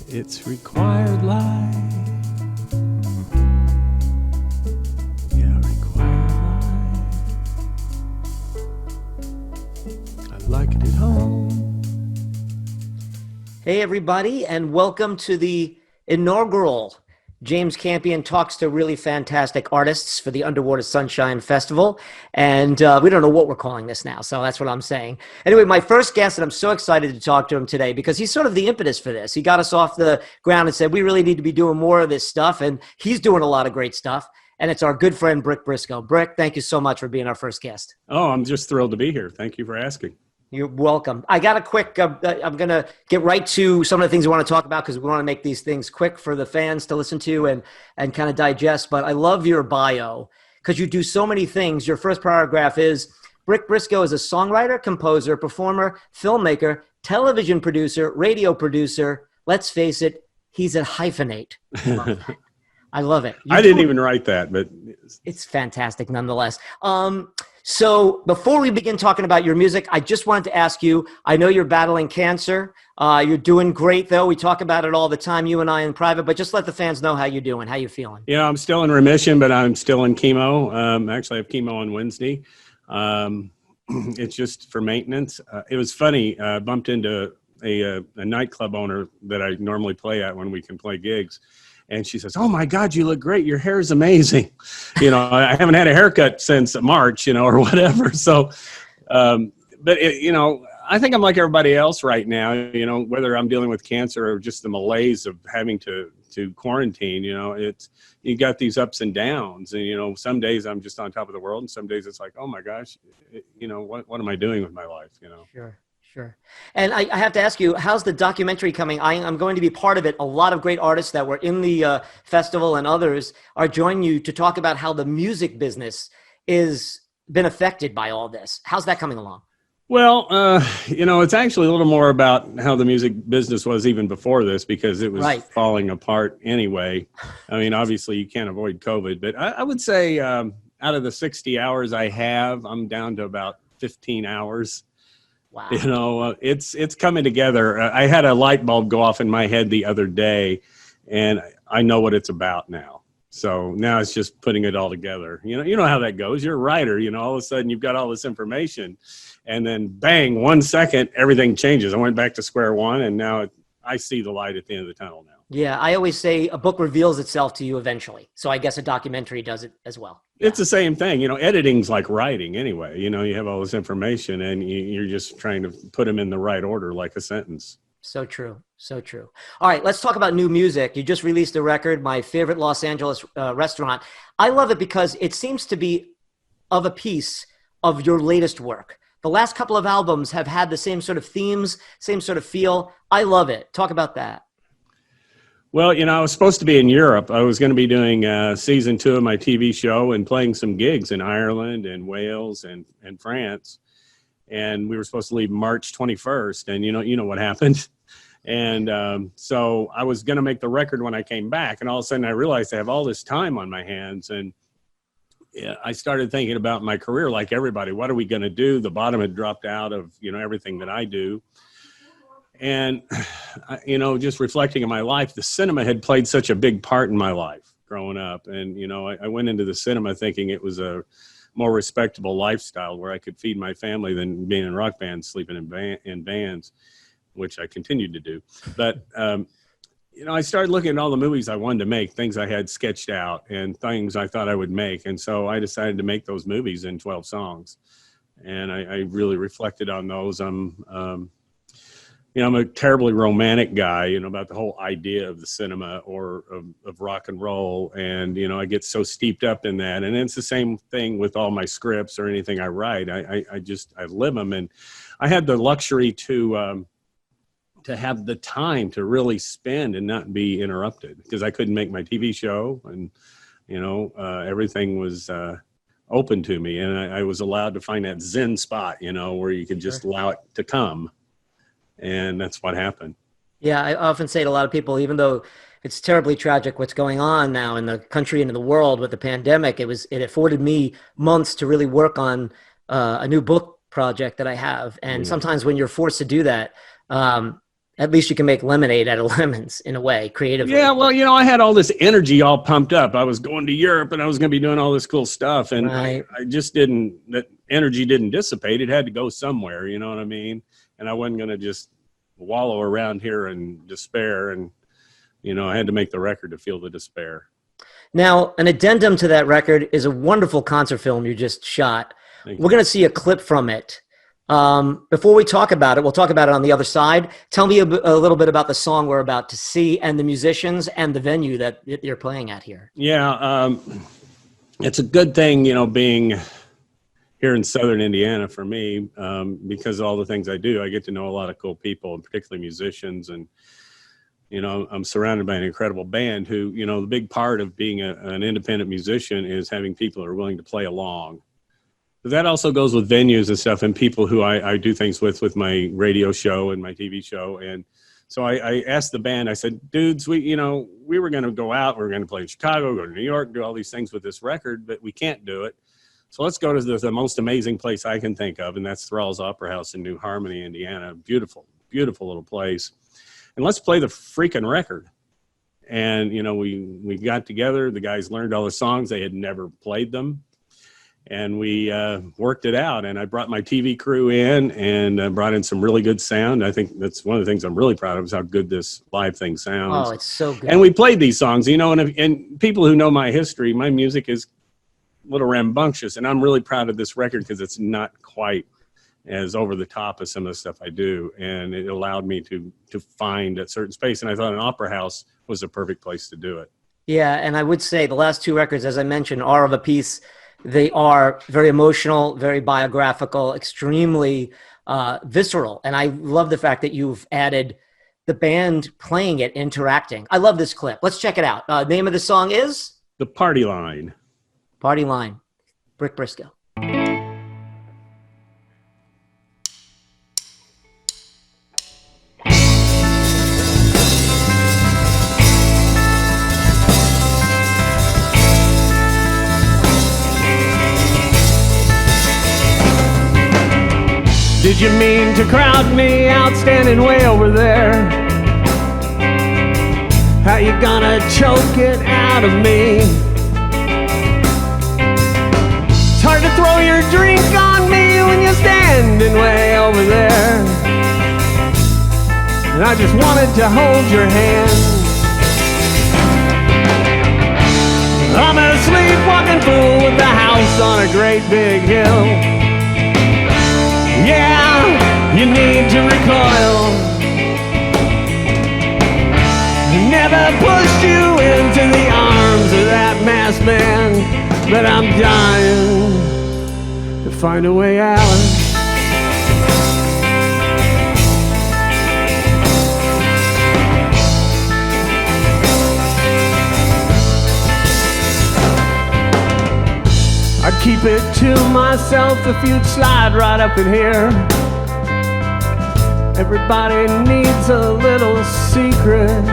It's required life. Yeah, required life. I like it at home. Hey, everybody, and welcome to the inaugural James Campion Talks to Really Fantastic Artists for the Underwater Sunshine Festival. And we don't know what we're calling this now, so that's what I'm saying. Anyway, my first guest, and I'm so excited to talk to him today because he's sort of the impetus for this. He got us off the ground and said, we really need to be doing more of this stuff, and he's doing a lot of great stuff. And it's our good friend, Brick Briscoe. Brick, thank you so much for being our first guest. Oh, I'm just thrilled to be here. Thank you for asking. You're welcome. I got a quick, I'm going to get right to some of the things we want to talk about because we want to make these things quick for the fans to listen to and kind of digest. But I love your bio because you do so many things. Your first paragraph is, Brick Briscoe is a songwriter, composer, performer, filmmaker, television producer, radio producer. Let's face it, he's a hyphenate. I love it. I didn't even write that, but it's fantastic nonetheless. So before we begin talking about your music, I just wanted to ask you, I know you're battling cancer. You're doing great, though. We talk about it all the time, you and I in private, but just let the fans know how you're doing, how you're feeling. Yeah, I'm still in remission, but I'm still in chemo. Actually, I have chemo on Wednesday. It's just for maintenance. It was funny. I bumped into a nightclub owner that I normally play at when we can play gigs. And she says, "Oh my God, you look great. Your hair is amazing." I haven't had a haircut since March, or whatever. So, but I think I'm like everybody else right now, whether I'm dealing with cancer or just the malaise of having to quarantine, you got these ups and downs. And, some days I'm just on top of the world. And some days it's like, oh my gosh, what am I doing with my life? Sure. And I have to ask you, how's the documentary coming? I'm going to be part of it. A lot of great artists that were in the festival and others are joining you to talk about how the music business is been affected by all this. How's that coming along? Well, it's actually a little more about how the music business was even before this because it was falling apart anyway. I mean, obviously you can't avoid COVID, but I would say out of the 60 hours I have, I'm down to about 15 hours. Wow. It's coming together. I had a light bulb go off in my head the other day, and I know what it's about now. So now it's just putting it all together. You know how that goes. You're a writer. All of a sudden you've got all this information, and then bang, 1 second, everything changes. I went back to square one, and now I see the light at the end of the tunnel now. Yeah, I always say a book reveals itself to you eventually. So I guess a documentary does it as well. It's the same thing. Editing's like writing anyway. You have all this information and you're just trying to put them in the right order like a sentence. So true. All right, let's talk about new music. You just released a record, My Favorite Los Angeles Restaurant. I love it because it seems to be of a piece of your latest work. The last couple of albums have had the same sort of themes, same sort of feel. I love it. Talk about that. Well, I was supposed to be in Europe. I was going to be doing season 2 of my TV show and playing some gigs in Ireland and Wales and France. And we were supposed to leave March 21st. And you know what happened. And so I was going to make the record when I came back. And all of a sudden I realized I have all this time on my hands. And I started thinking about my career like everybody. What are we going to do? The bottom had dropped out of, everything that I do. And, just reflecting on my life, the cinema had played such a big part in my life growing up. And, I went into the cinema thinking it was a more respectable lifestyle where I could feed my family than being in rock bands, sleeping in bands, which I continued to do. But, I started looking at all the movies I wanted to make, things I had sketched out and things I thought I would make. And so I decided to make those movies in 12 songs. And I really reflected on those. I'm a terribly romantic guy, about the whole idea of the cinema or of rock and roll. And, I get so steeped up in that. And it's the same thing with all my scripts or anything I write. I live them. And I had the luxury to have the time to really spend and not be interrupted because I couldn't make my TV show. And, everything was open to me. And I was allowed to find that Zen spot, where you could just allow it to come. And that's what happened. Yeah, I often say to a lot of people, even though it's terribly tragic what's going on now in the country and in the world with the pandemic, it afforded me months to really work on a new book project that I have. And sometimes when you're forced to do that, at least you can make lemonade out of lemons in a way, creatively. Yeah, well, I had all this energy all pumped up. I was going to Europe and I was going to be doing all this cool stuff. And Right. I just didn't, that energy didn't dissipate. It had to go somewhere, you know what I mean? And I wasn't going to just wallow around here in despair. And, I had to make the record to feel the despair. Now, an addendum to that record is a wonderful concert film you just shot. Thank We're going to see a clip from it. Before we talk about it, we'll talk about it on the other side. Tell me a little bit about the song we're about to see and the musicians and the venue that you're playing at here. Yeah, it's a good thing, being here in Southern Indiana for me, because of all the things I do. I get to know a lot of cool people, and particularly musicians. And, I'm surrounded by an incredible band who, the big part of being an independent musician is having people who are willing to play along. That also goes with venues and stuff and people who I do things with my radio show and my TV show. And so I asked the band, I said, dudes, we were going to go out. We were going to play in Chicago, go to New York, do all these things with this record, but we can't do it. So let's go to the most amazing place I can think of. And that's Thrall's Opera House in New Harmony, Indiana. Beautiful, beautiful little place. And let's play the freaking record. And, we got together. The guys learned all the songs. They had never played them. And we worked it out, and I brought my TV crew in and brought in some really good sound. I think that's one of the things I'm really proud of is how good this live thing sounds. Oh, it's so good. And we played these songs, and people who know my history, my music is a little rambunctious, and I'm really proud of this record because it's not quite as over the top as some of the stuff I do, and it allowed me to find a certain space, and I thought an opera house was a perfect place to do it. Yeah, and I would say the last two records, as I mentioned, are of a piece. They are very emotional, very biographical, extremely visceral. And I love the fact that you've added the band playing it, interacting. I love this clip. Let's check it out. Name of the song is? The Party Line. Party Line. Brick Briscoe. Did you mean to crowd me out standing way over there? How you gonna choke it out of me? It's hard to throw your drink on me when you're standing way over there. And I just wanted to hold your hand. I'm a sleepwalking fool with a house on a great big hill. Yeah, you need to recoil. Never pushed you into the arms of that masked man, but I'm dying to find a way out. I'd keep it to myself if you'd slide right up in here. Everybody needs a little secret.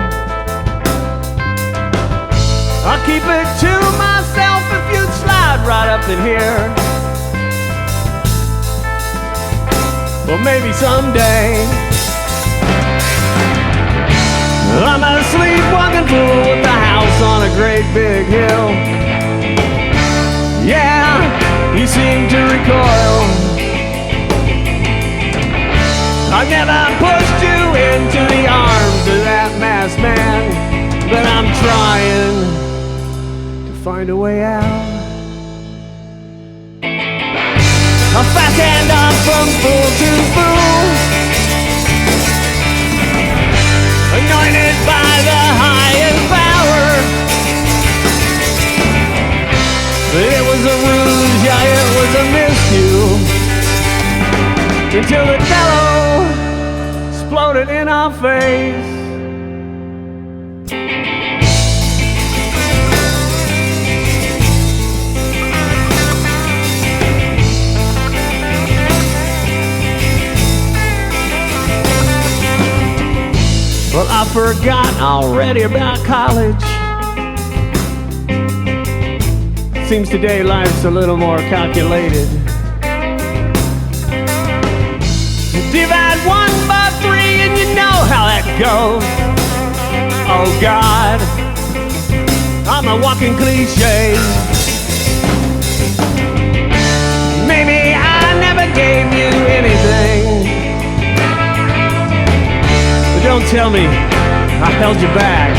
I'll keep it to myself if you'd slide right up in here. Well, maybe someday. I'm a sleepwalking fool with a house on a great big hill. Yeah, you seem to recoil. I never pushed you into the arms of that masked man, but I'm trying to find a way out. A fast hand up from fool to fool, anointed by the highest power. It was a ruse, yeah, it was a miscue, until the bellow exploded in our face. Well, I forgot already about college. Seems today life's a little more calculated. Divide at 1 by 3, and you know how that goes. Oh God, I'm a walking cliche. Maybe I never gave you anything, but don't tell me I held you back.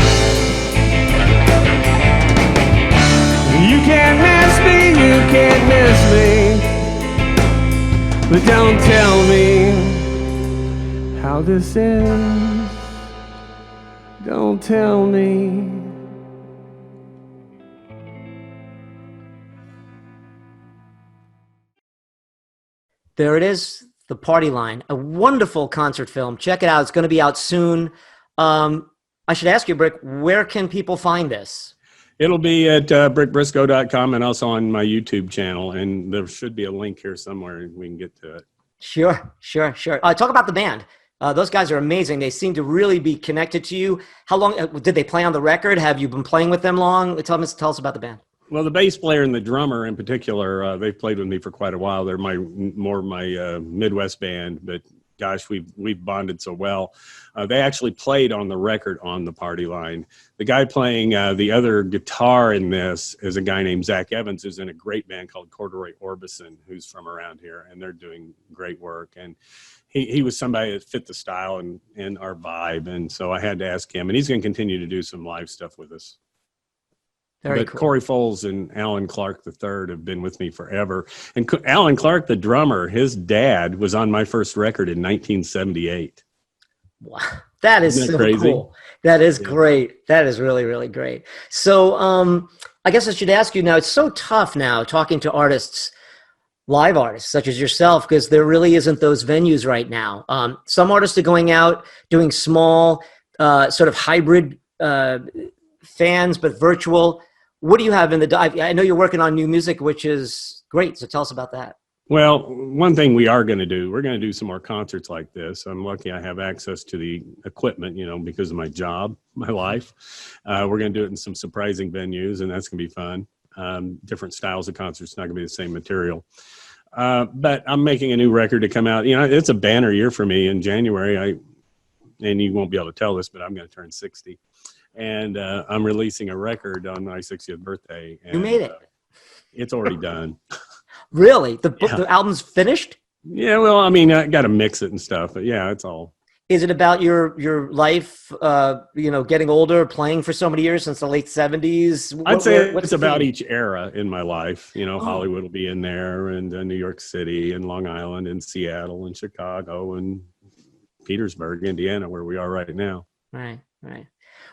You can't miss me, you can't miss me, but don't tell me how this ends. Don't tell me. There it is, The Party Line, a wonderful concert film. Check it out. It's going to be out soon. I should ask you, Brick, where can people find this? It'll be at brickbriscoe.com and also on my YouTube channel. And there should be a link here somewhere and we can get to it. Sure. Talk about the band. Those guys are amazing. They seem to really be connected to you. How long did they play on the record? Have you been playing with them long? Tell us about the band. Well, the bass player and the drummer in particular, they've played with me for quite a while. They're more my Midwest band, but gosh, we've bonded so well. They actually played on the record on The Party Line. The guy playing the other guitar in this is a guy named Zach Evans, who's in a great band called Corduroy Orbison, who's from around here, and they're doing great work. And he was somebody that fit the style and our vibe, and so I had to ask him, and he's going to continue to do some live stuff with us. But cool. Corey Foles and Alan Clark III have been with me forever. And Alan Clark, the drummer, his dad was on my first record in 1978. Wow. That is so crazy? Cool. That is great. That is really, really great. So I guess I should ask you now, it's so tough now talking to artists, live artists such as yourself, because there really isn't those venues right now. Some artists are going out doing small sort of hybrid fans, but virtual. What do you have in the dive? I know you're working on new music, which is great. So tell us about that. Well, one thing we are going to do, we're going to do some more concerts like this. I'm lucky I have access to the equipment, because of my job, my life. We're going to do it in some surprising venues, and that's going to be fun. Different styles of concerts, not going to be the same material. But I'm making a new record to come out. It's a banner year for me in January. And you won't be able to tell this, but I'm going to turn 60. And I'm releasing a record on my 60th birthday. And, you made it. It's already done. Really? The album's finished? Yeah, well, I mean, I got to mix it and stuff, but yeah, it's all. Is it about your life, getting older, playing for so many years since the late 70s? I'd say it's about each era in my life. Hollywood will be in there, and New York City, and Long Island, and Seattle, and Chicago, and Petersburg, Indiana, where we are right now. Right.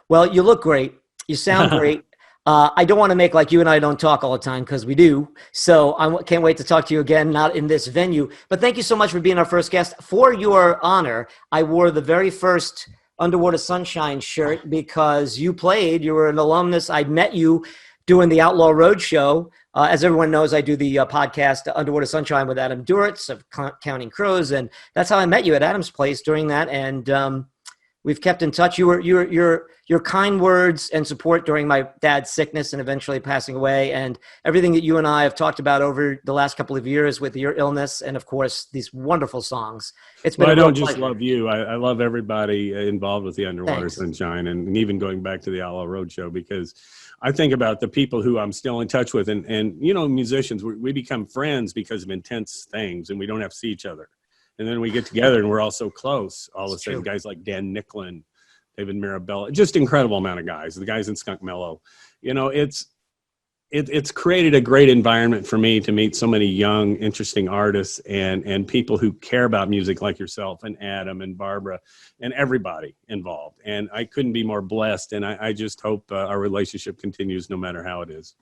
Well, you look great. You sound great. I don't want to make like you and I don't talk all the time, because we do. So I can't wait to talk to you again, not in this venue. But thank you so much for being our first guest. For your honor, I wore the very first Underwater Sunshine shirt because you were an alumnus. I met you doing the Outlaw Road show. As everyone knows, I do the podcast Underwater Sunshine with Adam Duritz of Counting Crows. And that's how I met you at Adam's place during that. And we've kept in touch. Your kind words and support during my dad's sickness and eventually passing away, and everything that you and I have talked about over the last couple of years with your illness, and of course these wonderful songs. It's been. Well, I don't just love you. I love everybody involved with the Underwater Sunshine, and even going back to the Outlaw Road show, because I think about the people who I'm still in touch with, and musicians. We become friends because of intense things, and we don't have to see each other. And then we get together and we're all so close. All of a sudden, guys like Dan Nicklin, David Mirabella, just incredible amount of guys. The guys in Skunk Mellow, it's created a great environment for me to meet so many young, interesting artists and people who care about music like yourself and Adam and Barbara and everybody involved. And I couldn't be more blessed. And I just hope our relationship continues no matter how it is.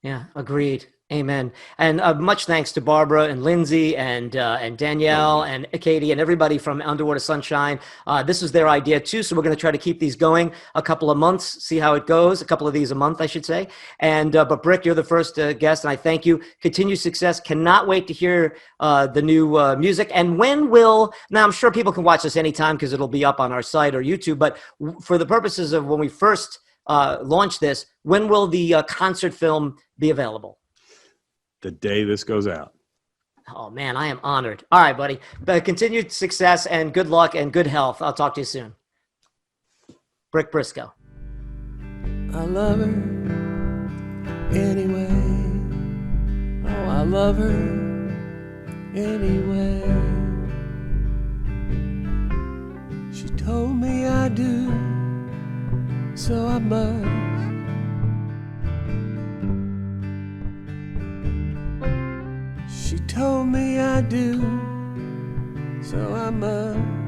Yeah, agreed. Amen. And much thanks to Barbara and Lindsay and Danielle and Katie and everybody from Underwater Sunshine. This was their idea too, so we're going to try to keep these going a couple of months, see how it goes. A couple of these a month, I should say. And but Brick, you're the first guest, and I thank you. Continued success. Cannot wait to hear the new music. And now I'm sure people can watch this anytime because it'll be up on our site or YouTube. But for the purposes of when we first launch this, when will the concert film be available? The day this goes out. Oh, man, I am honored. All right, buddy. But continued success and good luck and good health. I'll talk to you soon. Brick Briscoe. I love her anyway. Oh, I love her anyway. She told me I do, so I must. She told me I do, so I must.